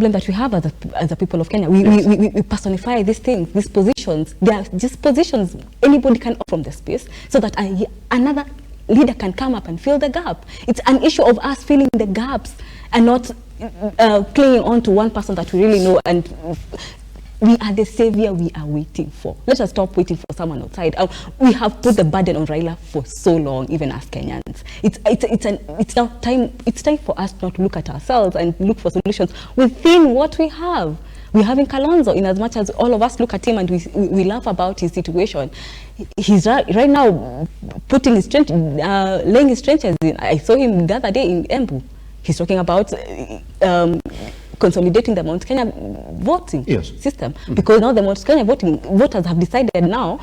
problem that we have as a people of Kenya. We personify these things, these positions. They are just positions anybody can offer from the space, so that another leader can come up and fill the gap. It's an issue of us filling the gaps and not clinging on to one person that we really know and we are the savior we are waiting for. Let us stop waiting for someone outside. We have put the burden on Raila for so long, even as Kenyans. It's now time. It's time for us not to look at ourselves and look for solutions within what we have. We're having Kalonzo, in as much as all of us look at him and we laugh about his situation. He's right now putting his strength, laying his trenches in. I saw him the other day in Embu. He's talking about consolidating the Mount Kenya voting system, because now the Mount Kenya voters have decided now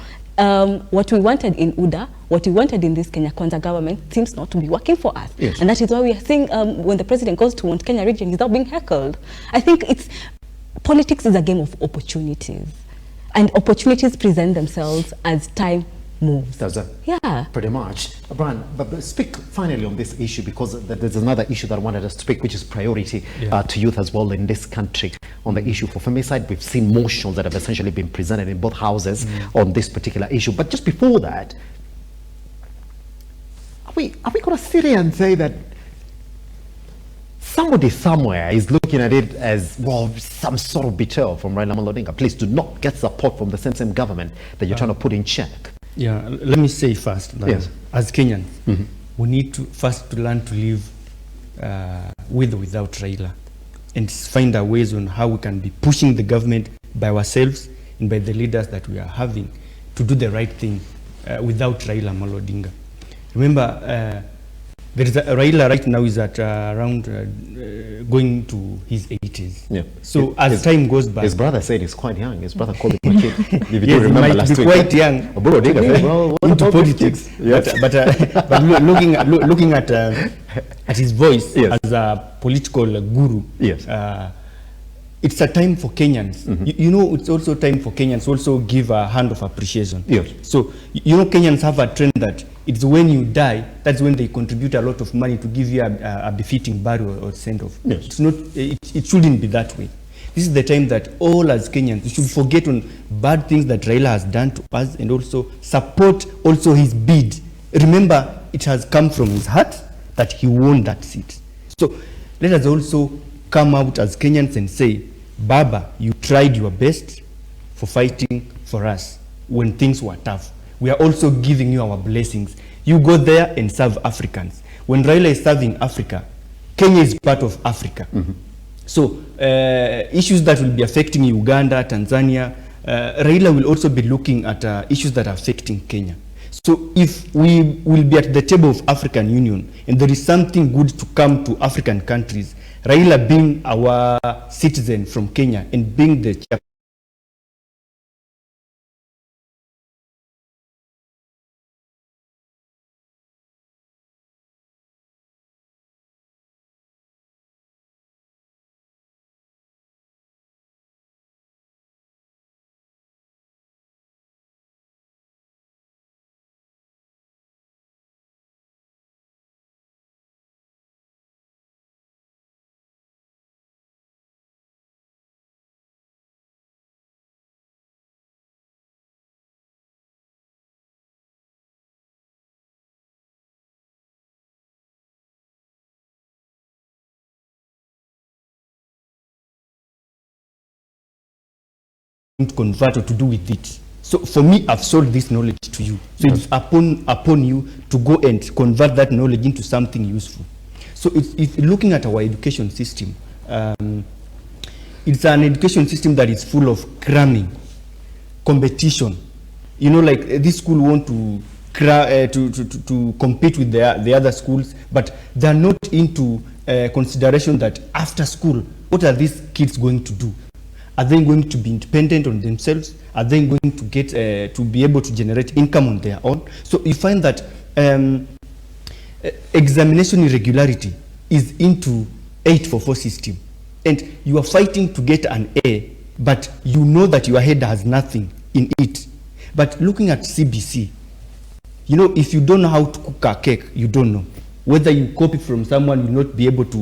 what we wanted in UDA, what we wanted in this Kenya Kwanza government seems not to be working for us. And that is why we are seeing when the president goes to Mount Kenya region, he's now being heckled. I think politics is a game of opportunities, and opportunities present themselves as time moves. Does that? Yeah. Pretty much. Brian, but speak finally on this issue, because there's another issue that I wanted us to speak, which is priority to youth as well in this country. On the issue for femicide, we've seen motions that have essentially been presented in both houses on this particular issue. But just before that, are we going to sit here and say that somebody somewhere is looking at it as, well, some sort of betrayal from Raila Odinga? Please do not get support from the same government that you're trying to put in check. Yeah, let me say first that as Kenyans, we need to first learn to live with or without Raila, and find our ways on how we can be pushing the government by ourselves and by the leaders that we are having to do the right thing without Raila Odinga. Remember, there is Raila right now is at around going to his 80s. So as time goes by, his brother said he's quite young. His brother called him a kid. If you do remember last week, quite young into politics. But looking at his voice as a political guru, it's a time for Kenyans. You know, it's also time for Kenyans to also give a hand of appreciation. So, you know, Kenyans have a trend that it's when you die, that's when they contribute a lot of money to give you a befitting burial or send-off. It's not, it shouldn't be that way. This is the time that all as Kenyans, we should forget on bad things that Raila has done to us and also support also his bid. Remember, it has come from his heart that he won that seat. So let us also come out as Kenyans and say, Baba, you tried your best for fighting for us when things were tough. We are also giving you our blessings. You go there and serve Africans. When Raila is serving Africa, Kenya is part of Africa. So issues that will be affecting Uganda, Tanzania, Raila will also be looking at issues that are affecting Kenya. So if we will be at the table of African Union and there is something good to come to African countries, Raila being our citizen from Kenya and being the chairman to convert or to do with it. So for me, I've sold this knowledge to you. So it's upon you to go and convert that knowledge into something useful. So it's looking at our education system. It's an education system that is full of cramming, competition. You know, like this school want to compete with the other schools, but they're not into consideration that after school, what are these kids going to do? Are they going to be independent on themselves? Are they going to get to be able to generate income on their own? So you find that examination irregularity is into 844 system, and you are fighting to get an A, but you know that your head has nothing in it. But looking at CBC, you know, if you don't know how to cook a cake, you don't know. Whether you copy from someone, you will not be able to